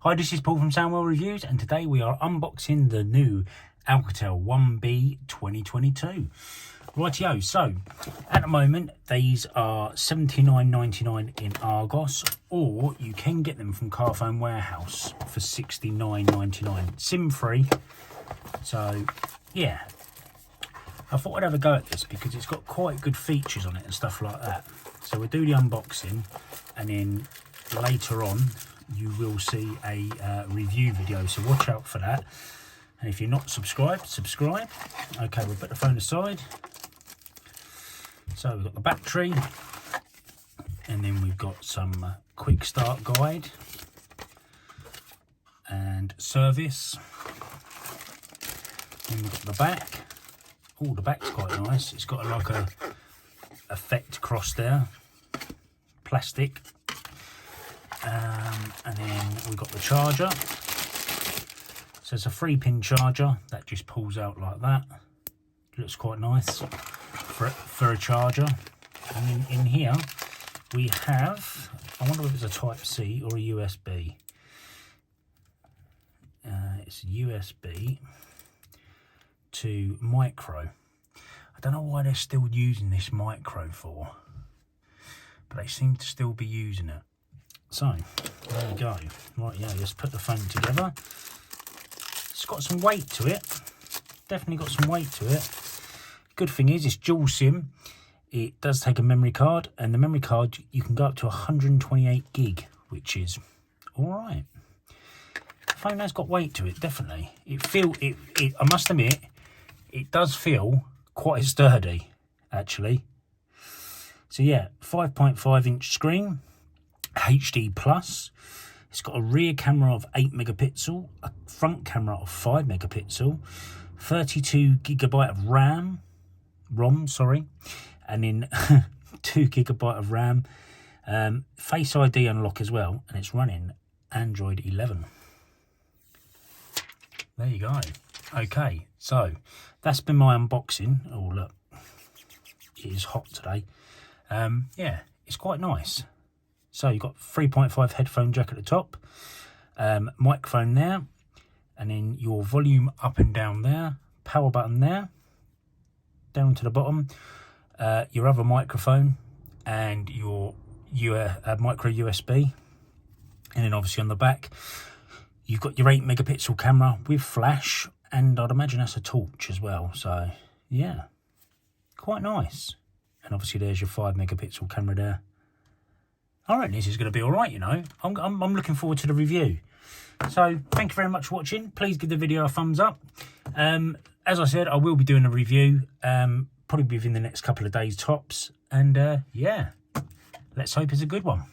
Hi, this is Paul from Soundwell Reviews, and today we are unboxing the new Alcatel 1B 2022. Rightio, so at the moment these are $79.99 in Argos, or you can get them from Carphone Warehouse for $69.99, SIM free. So yeah, I thought I'd have a go at this because it's got quite good features on it and stuff like that. So we'll do the unboxing, and then later on you will see a review video, so watch out for that. And if you're not subscribed, subscribe. Okay, we'll put the phone aside. So we've got the battery, and then we've got some quick start guide and service. Then we've got the back. Oh, the back's quite nice. It's got like a effect cross there, plastic. And then we've got the charger. So it's a 3-pin charger that just pulls out like that. Looks quite nice for a charger. And then in here we have, I wonder if it's a Type C or a USB. It's USB to micro. I don't know why they're still using this micro for, but they seem to still be using it. So there we go. Right, yeah, let's put the phone together. It's got some weight to it. Definitely got some weight to it. Good thing is it's dual SIM. It does take a memory card, and the memory card you can go up to 128 gig, which is all right. The phone has got weight to it, definitely. I must admit, it does feel quite sturdy, actually. So yeah, 5.5-inch screen. HD plus. It's got a rear camera of 8 megapixel, a front camera of 5 megapixel, 32 gigabyte of ROM, and then 2 gigabyte of RAM, Face ID unlock as well, and it's running Android 11. There you go. Okay, so that's been my unboxing. Oh look, it is hot today. Yeah, it's quite nice. So you've got 3.5 headphone jack at the top, microphone there, and then your volume up and down there, power button there, down to the bottom, your other microphone, and your micro USB. And then obviously on the back, you've got your 8 megapixel camera with flash, and I'd imagine that's a torch as well. So yeah, quite nice. And obviously there's your 5 megapixel camera there. I reckon this is going to be all right, you know. I'm looking forward to the review. So thank you very much for watching. Please give the video a thumbs up. As I said, I will be doing a review, probably within the next couple of days tops. And yeah, let's hope it's a good one.